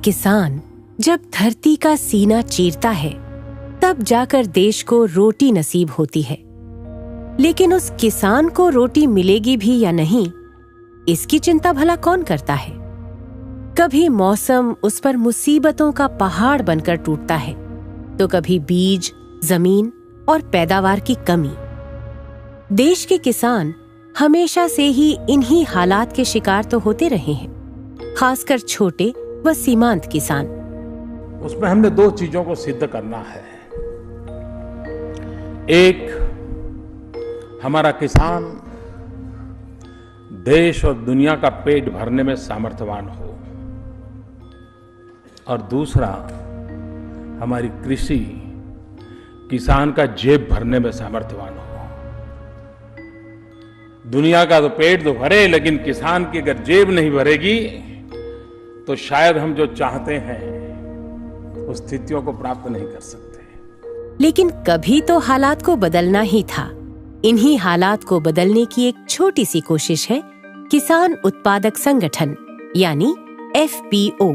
किसान जब धरती का सीना चीरता है तब जाकर देश को रोटी नसीब होती है। लेकिन उस किसान को रोटी मिलेगी भी या नहीं, इसकी चिंता भला कौन करता है। कभी मौसम उस पर मुसीबतों का पहाड़ बनकर टूटता है, तो कभी बीज, जमीन और पैदावार की कमी। देश के किसान हमेशा से ही इन्हीं हालात के शिकार तो होते रहे हैं, खासकर छोटे व सीमांत किसान। उसमें हमने दो चीजों को सिद्ध करना है। एक, हमारा किसान देश और दुनिया का पेट भरने में सामर्थ्यवान हो, और दूसरा, हमारी कृषि किसान का जेब भरने में सामर्थ्यवान हो। दुनिया का तो पेट तो भरे, लेकिन किसान की अगर जेब नहीं भरेगी तो शायद हम जो चाहते हैं उस स्थितियों को प्राप्त नहीं कर सकते। लेकिन कभी तो हालात को बदलना ही था। इन्हीं हालात को बदलने की एक छोटी सी कोशिश है किसान उत्पादक संगठन यानी एफपीओ।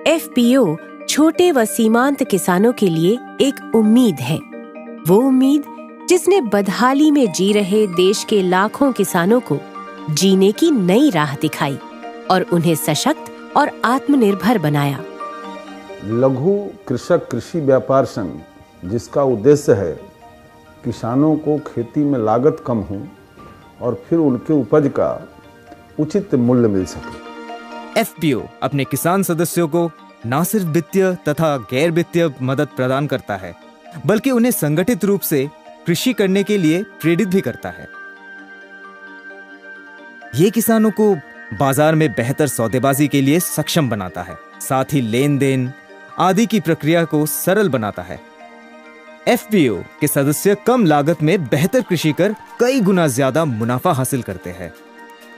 एफपीओ छोटे व सीमांत किसानों के लिए एक उम्मीद है। वो उम्मीद जिसने बदहाली में जी रहे देश के लाखों किसानों को जीने की नई राह दिखाई और उन्हें सशक्त और आत्मनिर्भर बनाया। लघु कृषक कृषि व्यापार संघ, जिसका उद्देश्य है किसानों को खेती में लागत कम हो और फिर उनके उपज का उचित मूल्य मिल सके। एफपीओ अपने किसान सदस्यों को न सिर्फ वित्तीय तथा गैर वित्तीय मदद प्रदान करता है, बल्कि उन्हें संगठित रूप से कृषि करने के लिए प्रेरित भी करता है। ये किसानों को बाजार में बेहतर सौदेबाजी के लिए सक्षम बनाता है, साथ ही लेन देन आदि की प्रक्रिया को सरल बनाता है। एफपीओ के सदस्य कम लागत में बेहतर कृषि कर कई गुना ज्यादा मुनाफा हासिल करते हैं,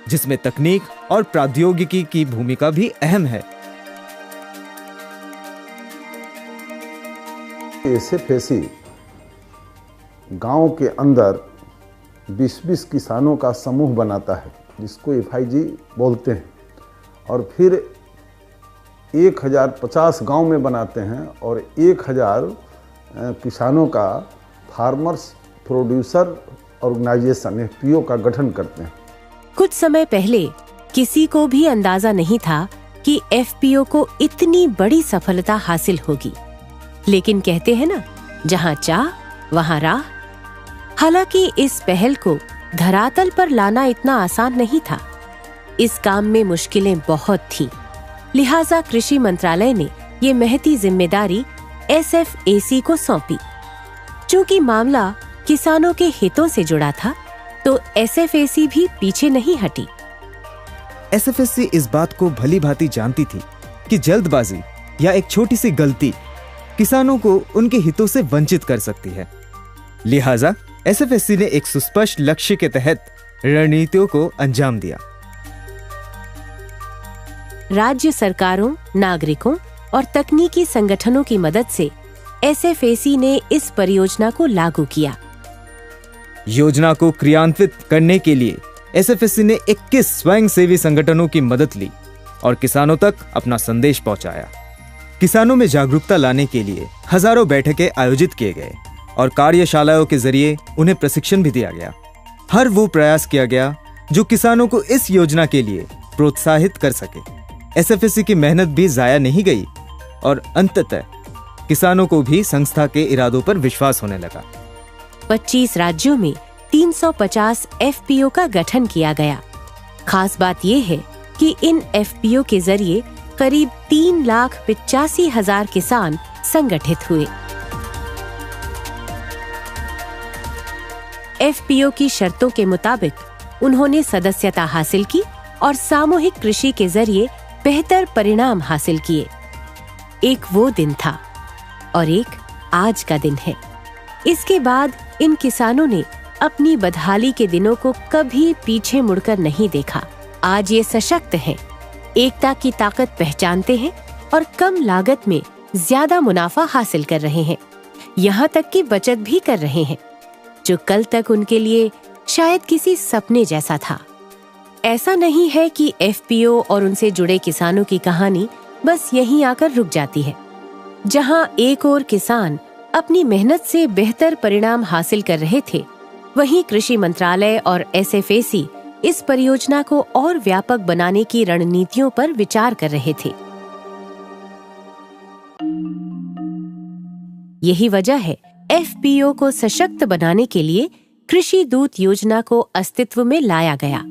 जिसमें तकनीक और प्रौद्योगिकी की भूमिका भी अहम है। एसएफएसी गांव के अंदर 20-20 किसानों का समूह बनाता है, जिसको एफआईजी बोलते हैं, और फिर 1050 गांव में बनाते हैं और 1000 किसानों का फार्मर्स प्रोड्यूसर ऑर्गेनाइजेशन एफपीओ का गठन करते हैं। कुछ समय पहले किसी को भी अंदाजा नहीं था कि एफपीओ को इतनी बड़ी सफलता हासिल होगी। लेकिन कहते हैं ना, जहां चाह वहां राह। हालांकि इस पहल को धरातल पर लाना इतना आसान नहीं था। इस काम में मुश्किलें बहुत थीं। लिहाजा कृषि मंत्रालय ने ये महती जिम्मेदारी एसएफएसी को सौंपी। चूंकि मामला किसानों के हितों से जुड़ा था, तो एसएफएसी भी पीछे नहीं हटी। एसएफएसी इस बात को भली भांति जानती थी कि जल्दबाजी या एक छोटी सी गलती किसानों को उनके हितों से वंचित कर सकती है। लिहाजा एसएफएसी ने एक सुस्पष्ट लक्ष्य के तहत रणनीतियों को अंजाम दिया। राज्य सरकारों, नागरिकों और तकनीकी संगठनों की मदद से एसएफएसी ने इस परियोजना को लागू किया। योजना को क्रियान्वित करने के लिए एसएफएसी ने 21 स्वयंसेवी संगठनों की मदद ली और किसानों तक अपना संदेश पहुंचाया। किसानों में जागरूकता लाने के लिए हजारों बैठकें आयोजित किए गए और कार्यशालाओं के जरिए उन्हें प्रशिक्षण भी दिया गया। हर वो प्रयास किया गया जो किसानों को इस योजना के लिए प्रोत्साहित कर सके। एसएफएसी की मेहनत भी जाया नहीं गई और अंततः किसानों को भी संस्था के इरादों पर विश्वास होने लगा। 25 राज्यों में 350 एफपीओ का गठन किया गया। खास बात यह है कि इन एफपीओ के जरिए करीब 3,85,000 किसान संगठित हुए। एफपीओ की शर्तों के मुताबिक उन्होंने सदस्यता हासिल की और सामूहिक कृषि के जरिए बेहतर परिणाम हासिल किए। एक वो दिन था और एक आज का दिन है। इसके बाद इन किसानों ने अपनी बदहाली के दिनों को कभी पीछे मुड़कर नहीं देखा। आज ये सशक्त हैं, एकता की ताकत पहचानते हैं और कम लागत में ज्यादा मुनाफा हासिल कर रहे हैं। यहाँ तक कि बचत भी कर रहे हैं, जो कल तक उनके लिए शायद किसी सपने जैसा था। ऐसा नहीं है कि एफपीओ और उनसे जुड़े किसानों की कहानी बस यहीं आकर रुक जाती है। जहां एक ओर किसान अपनी मेहनत से बेहतर परिणाम हासिल कर रहे थे, वहीं कृषि मंत्रालय और SFAC इस परियोजना को और व्यापक बनाने की रणनीतियों पर विचार कर रहे थे। यही वजह है FPO को सशक्त बनाने के लिए कृषि दूत योजना को अस्तित्व में लाया गया।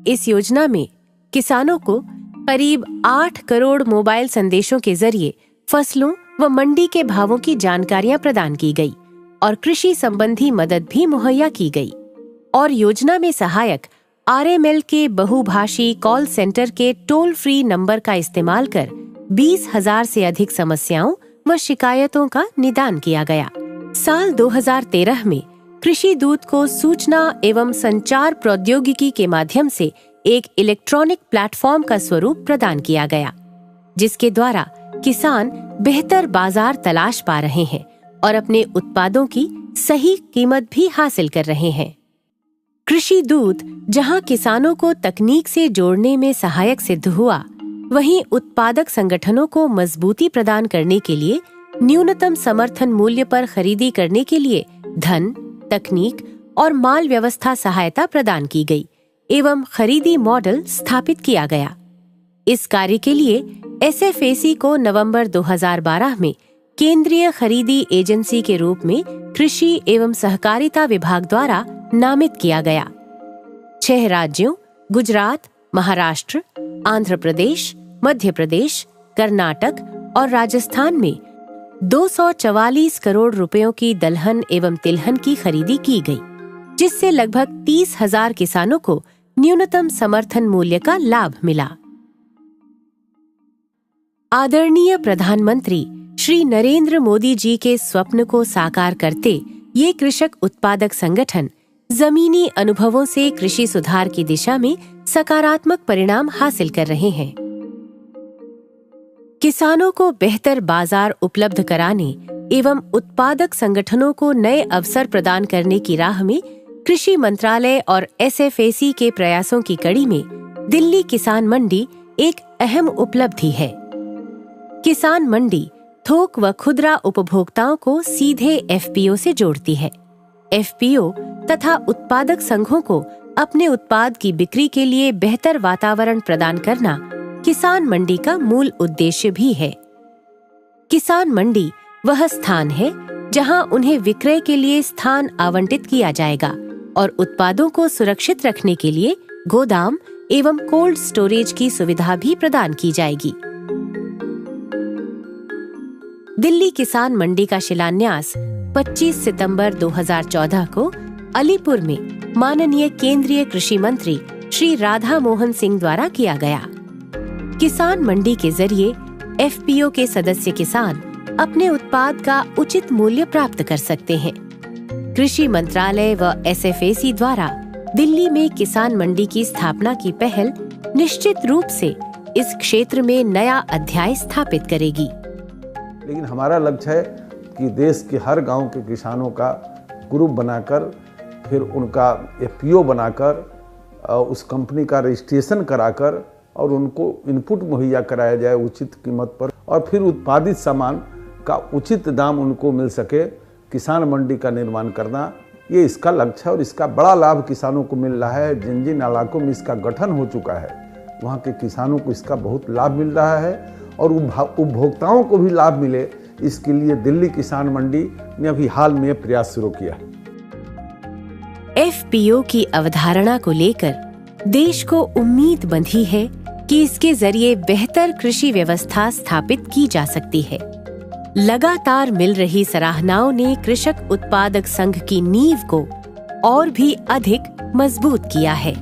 इस योजना में किसानों को करीब 8 करोड़ मोबाइल संदेशों के जरिए फसलों व मंडी के भावों की जानकारियां प्रदान की गई और कृषि संबंधी मदद भी मुहैया की गई। और योजना में सहायक RML के बहुभाषी कॉल सेंटर के टोल फ्री नंबर का इस्तेमाल कर 20,000 से अधिक समस्याओं व शिकायतों का निदान किया गया। साल 2013 में कृषि दूत को सूचना एवं संचार प्रौद्योगिकी के माध्यम से एक इलेक्ट्रॉनिक प्लेटफॉर्म का स्वरूप प्रदान किया गया, जिसके द्वारा किसान बेहतर बाजार तलाश पा रहे हैं और अपने उत्पादों की सही कीमत भी हासिल कर रहे हैं। कृषि दूत जहां किसानों को तकनीक से जोड़ने में सहायक सिद्ध हुआ, वहीं उत्पादक संगठनों को मजबूती प्रदान करने के लिए न्यूनतम समर्थन मूल्य पर खरीदी करने के लिए धन, तकनीक और माल व्यवस्था सहायता प्रदान की गई एवं खरीदी मॉडल स्थापित किया गया। इस कार्य के लिए SFAC को नवंबर 2012 में केंद्रीय खरीदी एजेंसी के रूप में कृषि एवं सहकारिता विभाग द्वारा नामित किया गया। 6 राज्यों गुजरात, महाराष्ट्र, आंध्र प्रदेश, मध्य प्रदेश, कर्नाटक और राजस्थान में 244 करोड़ रुपयों की दलहन एवं तिलहन की खरीदी की गई, जिससे लगभग 30,000 किसानों को न्यूनतम समर्थन मूल्य का लाभ मिला। आदरणीय प्रधानमंत्री श्री नरेंद्र मोदी जी के स्वप्न को साकार करते ये कृषक उत्पादक संगठन जमीनी अनुभवों से कृषि सुधार की दिशा में सकारात्मक परिणाम हासिल कर रहे हैं। किसानों को बेहतर बाजार उपलब्ध कराने एवं उत्पादक संगठनों को नए अवसर प्रदान करने की राह में कृषि मंत्रालय और SFAC के प्रयासों की कड़ी में दिल्ली किसान मंडी एक अहम उपलब्धि है। किसान मंडी थोक व खुदरा उपभोक्ताओं को सीधे FPO से जोड़ती है। FPO तथा उत्पादक संघों को अपने उत्पाद की बिक्री के लिए बेहतर वातावरण प्रदान करना किसान मंडी का मूल उद्देश्य भी है। किसान मंडी वह स्थान है जहां उन्हें विक्रय के लिए स्थान आवंटित किया जाएगा और उत्पादों को सुरक्षित रखने के लिए गोदाम एवं कोल्ड स्टोरेज की सुविधा भी प्रदान की जाएगी। दिल्ली किसान मंडी का शिलान्यास 25 सितंबर 2014 को अलीपुर में माननीय केंद्रीय कृषि मंत्री श्री राधा मोहन सिंह द्वारा किया गया। किसान मंडी के जरिए FPO के सदस्य किसान अपने उत्पाद का उचित मूल्य प्राप्त कर सकते हैं। कृषि मंत्रालय व SFAC द्वारा दिल्ली में किसान मंडी की स्थापना की पहल निश्चित रूप से इस क्षेत्र में नया अध्याय स्थापित करेगी। लेकिन हमारा लक्ष्य है कि देश के हर गांव के किसानों का ग्रुप बनाकर फिर उनका FPO बनाकर उस कंपनी का रजिस्ट्रेशन कराकर और उनको इनपुट मुहैया कराया जाए उचित कीमत पर और फिर उत्पादित सामान का उचित दाम उनको मिल सके। किसान मंडी का निर्माण करना ये इसका लक्ष्य है और इसका बड़ा लाभ किसानों को मिल रहा है। जिन जिन इलाकों में इसका गठन हो चुका है वहाँ के किसानों को इसका बहुत लाभ मिल रहा है और उपभोक्ताओं को भी लाभ मिले, इसके लिए दिल्ली किसान मंडी ने अभी हाल में प्रयास शुरू किया। FPO की अवधारणा को लेकर देश को उम्मीद बंधी है कि इसके जरिए बेहतर कृषि व्यवस्था स्थापित की जा सकती है। लगातार मिल रही सराहनाओं ने कृषक उत्पादक संघ की नींव को और भी अधिक मजबूत किया है।